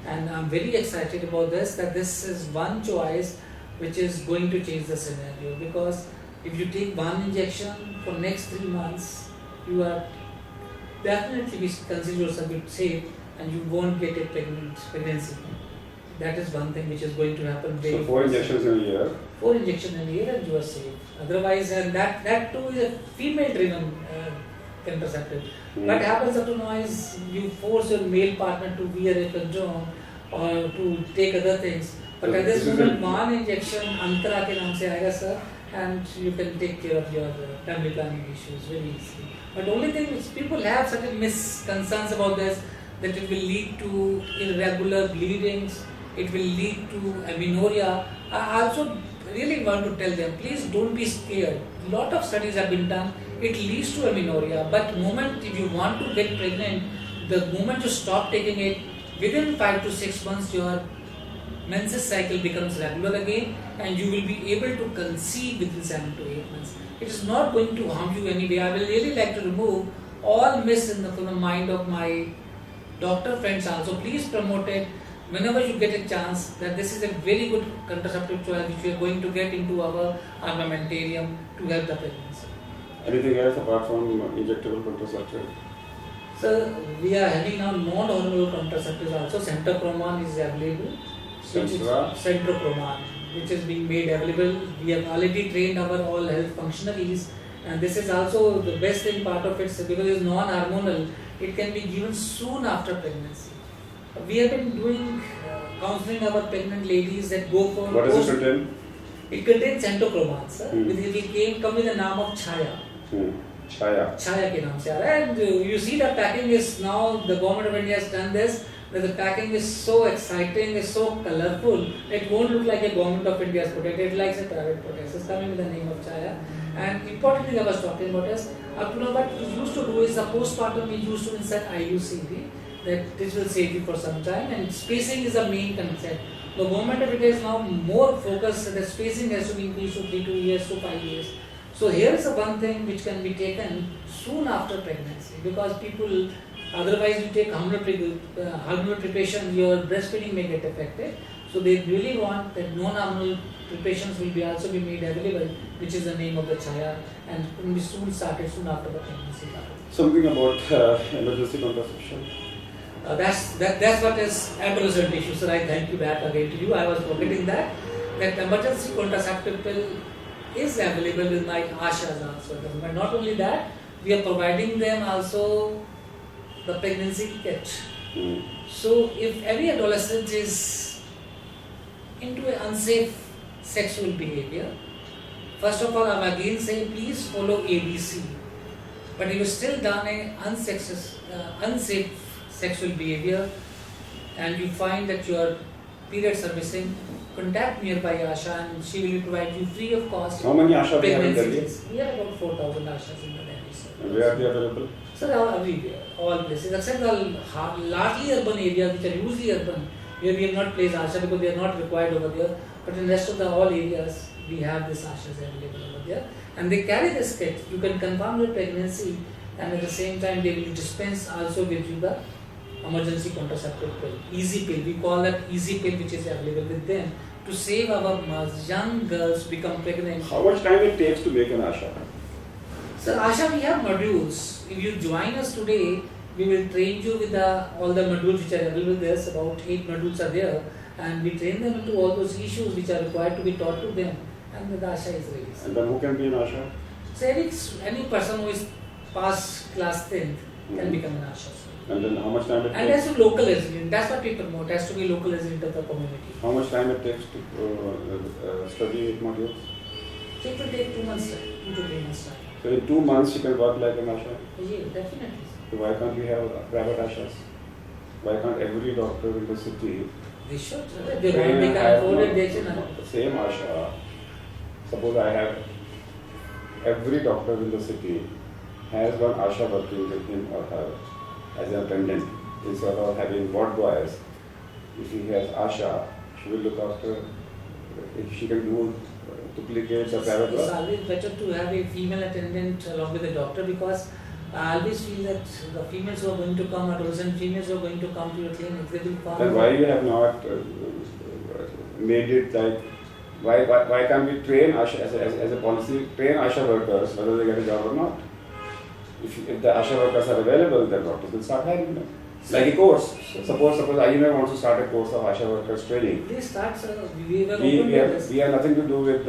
S2: and I'm very excited about this, that this is one choice which is going to change the scenario, because if you take one injection for next 3 months, you are definitely be considered yourself safe, and you won't get a pregnancy. That is one thing which is going to happen very
S1: So 4
S2: fast.
S1: injections in a year.
S2: 4 injections in a year and you are safe. Otherwise, and that too is a female-driven contraceptive. What happens up to now is you force your male partner to wear a condom or to take other things. But
S1: So
S2: at this
S1: this is
S2: moment,
S1: a-
S2: one injection, Antara के नाम से आएगा sir, and you can take care of your family planning issues very easily. But only thing is people have certain misconceptions about this, that it will lead to irregular bleedings, it will lead to amenorrhea. I also really want to tell them, please don't be scared. A lot of studies have been done. It leads to amenorrhea, but moment if you want to get pregnant, the moment you stop taking it, within 5 to 6 months your menses cycle becomes regular again, and you will be able to conceive within 7 to 8 months. It is not going to harm you anyway. I will really like to remove all myths from the mind of my doctor friends also. Please promote it whenever you get a chance, that this is a very good contraceptive choice which we are going to get into our armamentarium to help the pregnancy.
S1: Anything else apart from injectable contraceptive?
S2: So we are having now non-hormonal contraceptives also. Centroproman is available. Centroproman, which is being made available. We have already trained our all health functionaries, and this is also the best thing part of it, because it is non-hormonal. It can be given soon after pregnancy. We have been doing counseling our pregnant ladies that go for.
S1: What does it contain?
S2: It contains centroproman, sir.
S1: Hmm.
S2: It come with the name of Chaya.
S1: Chaya.
S2: Chaya के नाम से आ रहा है, and you see the packing is now, the government of India has done this, that the packing is so exciting, is so colorful, it won't look like a government of India's product, it likes a private product. It's coming with the name of Chaya. And important thing I was talking about is, up to now what we used to do is the postpartum we used to insert IUCD, that this will save you for some time, and spacing is the main concept. The government of India is now more focused, the spacing has to be increased to 3 years to 5 years. So here is the one thing which can be taken soon after pregnancy, because people, otherwise you take hormonal preparation, your breastfeeding may get affected. So they really want that non-hormonal preparations will be also be made available, which is the name of the Chaya, and will be soon started soon after the pregnancy.
S1: Something about emergency contraception.
S2: That's what is adolescent issue. So I thank you back again to you. I was forgetting that emergency contraceptive pill is available with my Ashas also. But not only that, we are providing them also the pregnancy kit. So if every adolescent is into an unsafe sexual behavior, first of all, I am again saying please follow ABC. But if you still done an unsafe sexual behavior and you find that your periods are missing, contact nearby Asha and she will provide you free of cost.
S1: How many Asha we have in
S2: pregnancy
S1: Delhi?
S2: tests. We have about 4,000 Ashas in the Delhi.
S1: And where are they available?
S2: So they are everywhere, all places, except the largely urban areas which are usually urban, where we have not placed Asha because they are not required over there. But in the rest of the all areas, we have this Ashas available over there. And they carry this kit. You can confirm your pregnancy, and at the same time they will dispense also with you the emergency contraceptive pill, easy pill. We call that easy pill, which is available with them to save our young girls become pregnant.
S1: How much time it takes to make an Asha?
S2: So Asha, we have modules. If you join us today, we will train you with all the modules which are available there. About 8 modules are there, and we train them into all those issues which are required to be taught to them, and the Asha is released.
S1: And then who can be an Asha?
S2: So any person who is past class 10th can become an Asha.
S1: And then how much time it
S2: And
S1: takes?
S2: as a local resident, that's what we promote, has to be local resident of the community.
S1: How much time it takes to study 8 modules?
S2: So it will take 2 months time, 2 to 3 months time.
S1: So in 2 months you can work like an Asha?
S2: Yeah, definitely.
S1: So why can't we have private ashas? Why can't every doctor in the city
S2: They should. If they can afford it, they should.
S1: the same asha? Suppose I have every doctor in the city has one asha working with him or her as an attendant. Instead of having ward boys, if he has asha, she will look after. If she can do duplicates or private
S2: It's
S1: work.
S2: always better to have a female attendant along with the doctor, because I always feel that the females who are going to come, adolescent females who are going to come to your clinic, they will come.
S1: Then why you have not made it like, why can't we train Asha as a policy, train Asha workers whether they get a job or not? If the Asha workers are available, then doctors will start hiring them. Like a course. Suppose IMA wants to start a course of Asha workers training.
S2: Please start, sir. We were
S1: We
S2: open to this.
S1: have nothing to do with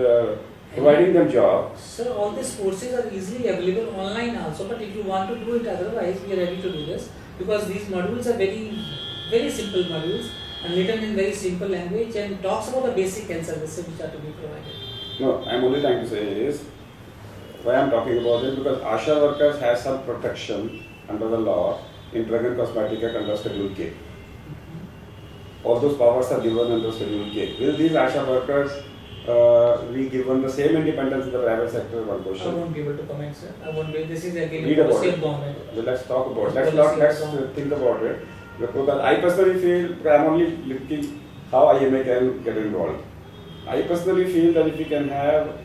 S1: providing them jobs.
S2: Sir, all these courses are easily available online also, but if you want to do it otherwise, we are ready to do this, because these modules are very simple modules and written in very simple language and talks about the basic health services which are to be provided.
S1: No, I'm only trying to say is, why I'm talking about it, because Asha workers have some protection under the law in Drug and Cosmetic Act under Schedule K. All those powers are given under Schedule K. Will these Asha workers be given the same independence in the private sector? One
S2: I
S1: question.
S2: won't be able to comment, sir. I won't be. This is again
S1: Read
S2: a
S1: about
S2: policy
S1: it.
S2: of government.
S1: Well, let's talk about it.
S2: Policy
S1: Let's
S2: of government.
S1: think about it. Because I personally feel, I'm only looking how IMA can get involved. I personally feel that if we can have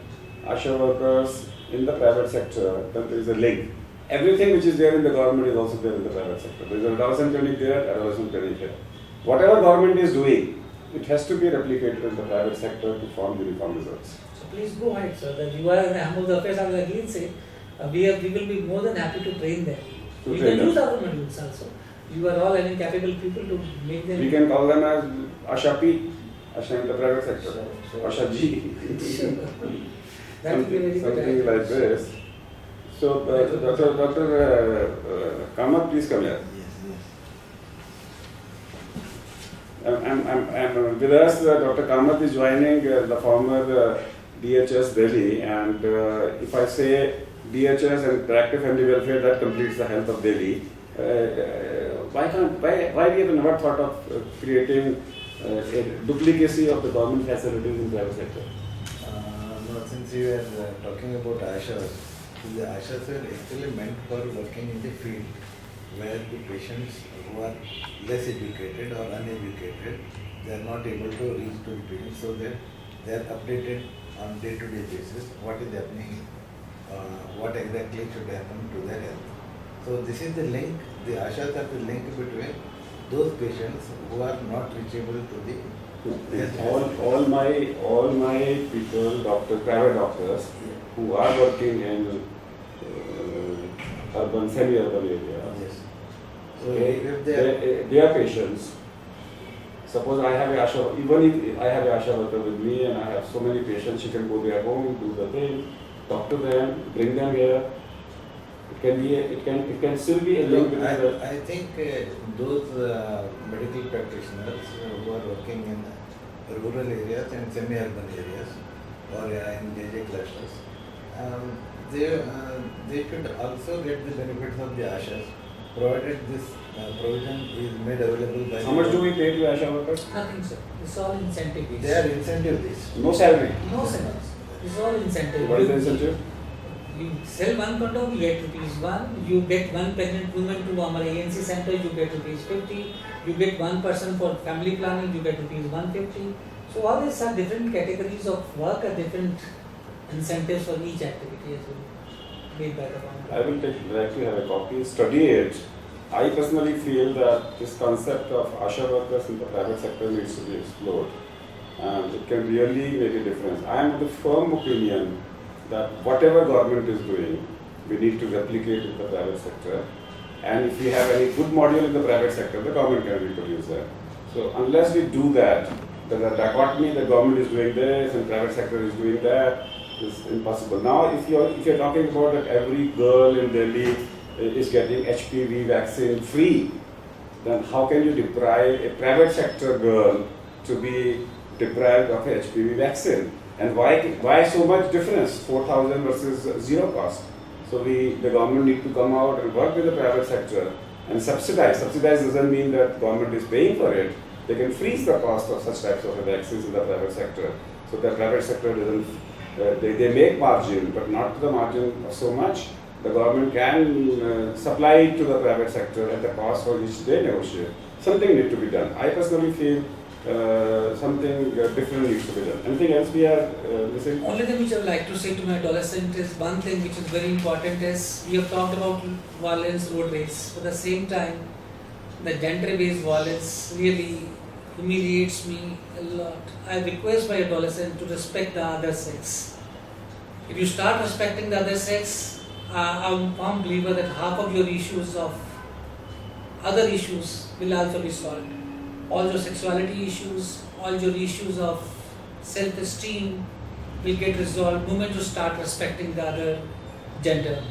S1: Asha workers in the private sector, then there is a link. Everything which is there in the government is also there in the private sector. There is an adolescent clinic there, adolescent clinic here. Whatever government is doing, it has to be replicated in the private sector to form uniform results.
S2: So please go ahead, sir. That you are in the Hamburg affairs, I will again say, we will be more than happy to train them.
S1: To
S2: You
S1: train
S2: can
S1: them.
S2: use our modules also. You are all having capable people to make them.
S1: We can call them as Asha P, Asha in the private sector,
S2: Sure.
S1: Asha G.
S2: That will be very good
S1: Something
S2: idea.
S1: like this. So, Dr. Kamath, please come here. And with us, Dr. Kamath is joining the former DHS Delhi, and if I say DHS and Proactive Family Welfare, that completes the health of Delhi. Why we have never thought of creating a duplicacy of the government facilities in private sector?
S3: No, since you are talking about ashas, the ashas are actually meant for working in the field where the patients who are less educated or uneducated, they are not able to reach to the patients, so that they are updated on day-to-day basis what is happening, what exactly should happen to their health. So this is the link, the ashas are the link between those patients who are not reachable to the
S1: All my people, private doctors, who are working in urban, semi-urban areas,
S3: Yes. So
S1: okay,
S3: if they are,
S1: they are patients. Suppose I have a Asha, even if I have a Asha worker with me and I have so many patients, she can go to their home, do the thing, talk to them, bring them here. It can still be a link between the.
S3: I think those medical practitioners who are working in rural areas and semi-urban areas or in JJ clusters, they should also get the benefits of the ashas, provided this provision is made available by.
S1: How much do we pay to Asha workers?
S2: Nothing, sir. It's all incentive based.
S3: They are incentive based.
S1: No salary.
S2: No incentives. It's all incentive.
S1: What is the incentive?
S2: You sell one condom, you get ₹1. You get one pregnant woman to our ANC center, you get ₹50. You get one person for family planning, you get ₹150. So all these are different categories of work, are different incentives for each activity as well, made by the government.
S1: I will like to have a copy, study it. I personally feel that this concept of Asha workers in the private sector needs to be explored, and it can really make a difference. I am of the firm opinion that whatever government is doing, we need to replicate in the private sector. And if we have any good module in the private sector, the government can reproduce that. So unless we do that, the dichotomy, the government is doing this and private sector is doing that, is impossible. Now, if you're talking about that every girl in Delhi is getting HPV vaccine free, then how can you deprive a private sector girl to be deprived of a HPV vaccine? And why so much difference? 4,000 versus zero cost. So the government need to come out and work with the private sector and subsidize. Subsidize doesn't mean that government is paying for it. They can freeze the cost of such types of vaccines in the private sector. So the private sector doesn't, they make margin, but not to the margin of so much. The government can supply it to the private sector at the cost for which they negotiate. Something needs to be done. I personally feel something different needs to be done. Anything else we are missing?
S2: Only thing which I would like to say to my adolescent is one thing which is very important is we have talked about violence, road race. At the same time, the gender-based violence really humiliates me a lot. I request my adolescent to respect the other sex. If you start respecting the other sex, I'm a firm believer that half of your issues of other issues will also be solved. All your sexuality issues, all your issues of self-esteem will get resolved the moment you start respecting the other gender.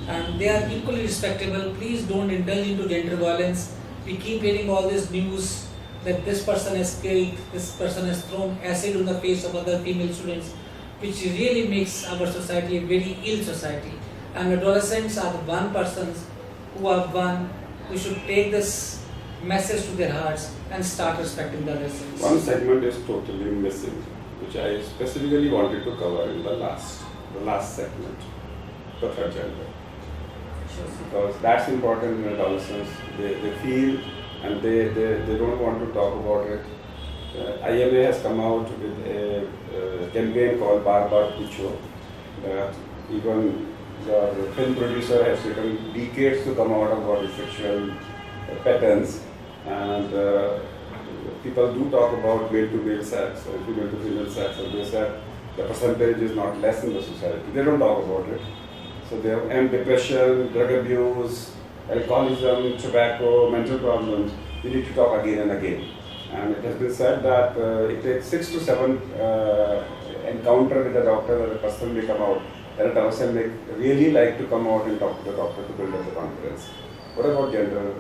S2: And they are equally respectable. Please don't indulge into gender violence. We keep hearing all this news that this person has killed, this person has thrown acid on the face of other female students, which really makes our society a very ill society. And adolescents are the one persons who should take this message to their hearts and start respecting the other sex.
S1: One segment is totally missing, which I specifically wanted to cover in the last segment, the third gender.
S2: Sure.
S1: Because that's important in adolescents. They feel and they don't want to talk about it. IMA has come out with a campaign called Bar Bar Pucho, that even the film producer has taken decades to come out of what is sexual patterns, and people do talk about male-to-male sex or female-to-female sex, and they said the percentage is not less in the society. They don't talk about it. So they have depression, drug abuse, alcoholism, tobacco, mental problems. We need to talk again and again. And it has been said that it takes 6 to 7 encounter with the doctor that a person may come out. And a person may really like to come out and talk to the doctor to build up the confidence. What about gender,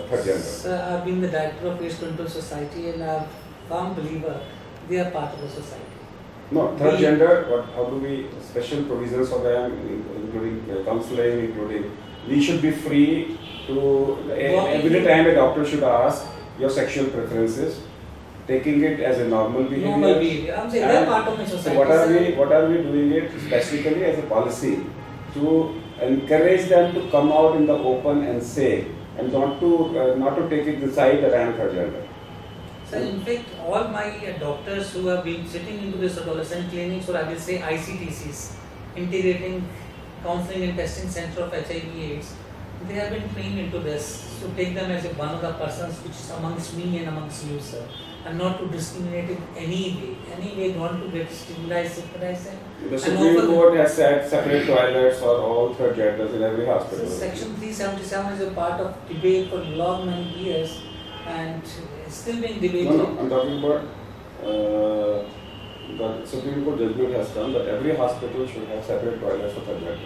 S1: third gender?
S2: Sir, I've been the director of AIDS Control Society and I'm a firm believer they are part of the society.
S1: No, third gender, how do we, special provisions for them, including counseling, including, we should be free to, every time a doctor should ask your sexual preferences, taking it as a normal behavior.
S2: Normal behavior. I'm saying they're part of my society.
S1: So what are we doing it specifically as a policy to encourage them to come out in the open and say, and not to take it inside that I am third gender.
S2: So in fact, all my doctors who have been sitting into this adolescent clinics, or I will say ICTCs, integrating counseling and testing center of HIV/AIDS, they have been trained into this to take them as one of the persons which is amongst me and amongst you, sir, and not to discriminate in any way, not to get stigmatized.
S1: The Supreme Court has said separate toilets for all third genders in every hospital.
S2: So Section 377 is a part of debate for long many years, and it's still being debated.
S1: No, I'm talking about the Supreme Court judgment has come that every hospital should have separate toilets for third gender.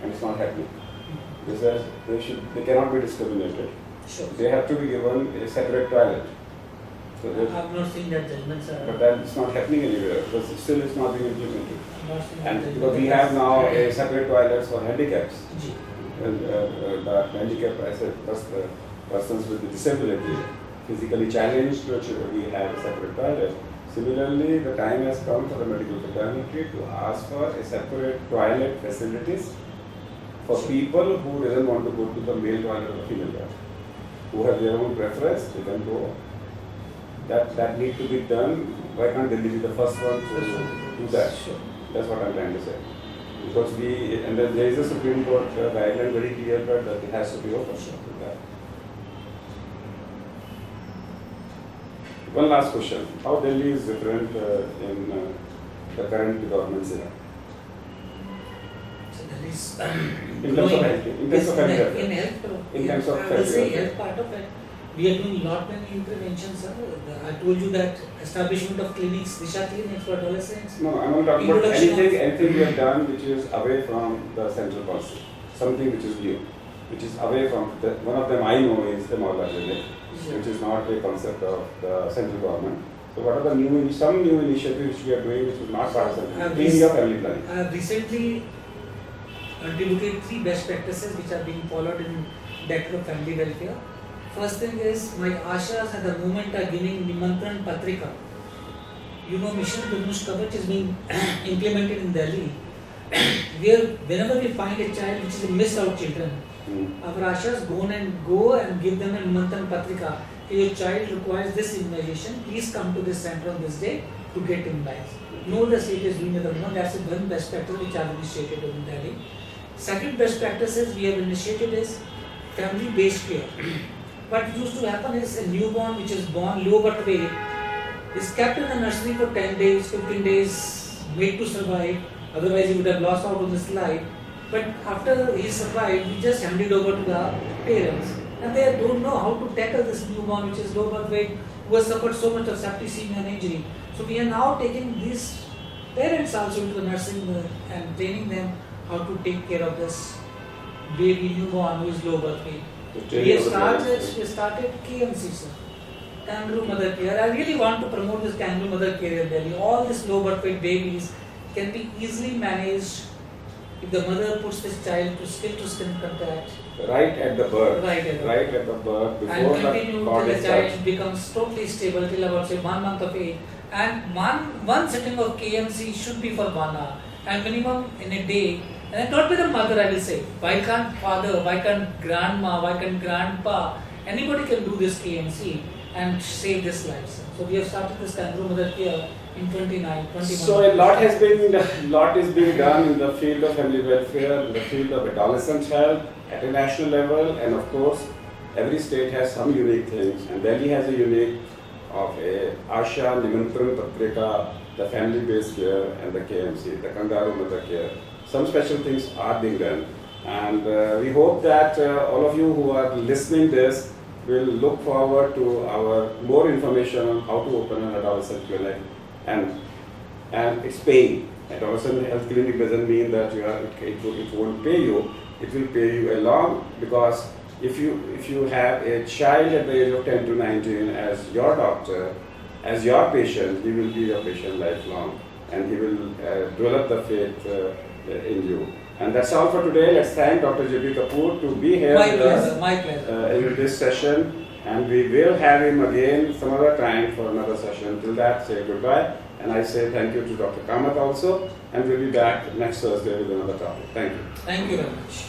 S1: And it's not happening. They says they cannot be discriminated.
S2: Sure.
S1: They have to be given a separate toilet. So
S2: I have not seen that judgment, sir.
S1: but that's not happening anywhere because still it's not being implemented.
S2: I'm not seeing that
S1: And
S2: judgment.
S1: because we have now a separate toilets for handicaps.
S2: Ji.
S1: The handicap, I said, persons with disability, physically challenged, we have a separate toilet. Similarly, the time has come for the medical fraternity to ask for a separate toilet facilities for people who doesn't want to go to the male toilet or the female toilet, who have their own preference, they can go. That need to be done. Why can't Delhi be the first one to do that?
S2: Sure.
S1: That's what I'm trying to say. Because there is a Supreme Court guideline very clear that it has to be open. One last question. How Delhi is different in the current government's era?
S2: So there is
S1: In terms of health, in terms of health,
S2: in health,
S1: in terms of
S2: I will say
S1: health.
S2: health part of it. We are doing lot many interventions, sir. I told you that establishment of clinics, Disha clinics for adolescents.
S1: No, I'm not talking about
S2: Introduction of-
S1: anything we have done which is away from the central policy. Something which is new, which is away from, one of them I know is the Mawla Clinic, which is not a concept of the central government. So what are some new initiatives which we are doing which is not part of the
S2: Have
S1: in your family planning?
S2: I have recently contributed 3 best practices which are being followed in Director of Family Welfare. First thing is, my Ashas at the moment are giving Nimantran Patrika. You know, Mission Dhanush Govt is being implemented in Delhi, where whenever we find a child which is a missed out children, our Ashas go and give them a Nimantran Patrika. Your child requires this immunization, please come to this center on this day to get immunized. No other state is doing at the moment. That's one best practice which I have initiated in Delhi. Second best practices we have initiated is family-based care. What used to happen is a newborn which is born low birth weight is kept in the nursery for 10 days, 15 days, made to survive. Otherwise, he would have lost out on this life. But after he survived, we just hand it over to the parents. And they don't know how to tackle this newborn which is low birth weight, who has suffered so much of septicemia and injury. So we are now taking these parents also into the nursing and training them how to take care of this baby newborn who is low birth weight. We started KMC, sir. Kangaroo Mother Care. I really want to promote this Kangaroo Mother Care in Delhi. All these low birth weight babies can be easily managed if the mother puts this child to skin contact.
S1: Right at the birth.
S2: Right at the birth.
S1: Before
S2: and continue
S1: the
S2: till the child becomes totally stable till about say 1 month of age. And one sitting of KMC should be for 1 hour. And minimum in a day. And not with the mother, I will say. Why can't father, why can't grandma, why can't grandpa? Anybody can do this KMC and save this life. So we have started this Kangaroo Mother Care in 21.
S1: So a lot is being done in the field of family welfare, in the field of adolescent health at a national level, and of course every state has some unique things, and Delhi has a unique of a Asha, Nimantran Patrika, the family-based care, and the KMC, the Kangaroo Mother Care. Some special things are being done, and we hope that all of you who are listening this will look forward to our more information on how to open an adolescent clinic, and it's paying. Adolescent health clinic doesn't mean that it won't pay you. It will pay you along, because if you have a child at the age of 10 to 19 as your doctor, as your patient, he will be your patient lifelong, and he will develop the faith in you. And that's all for today. Let's thank Dr. J.B. Kapoor to be here with us in this session, and we will have him again some other time for another session. Till that, say goodbye, and I say thank you to Dr. Kamath also, and we'll be back next Thursday with another topic. Thank you.
S2: Thank you very much.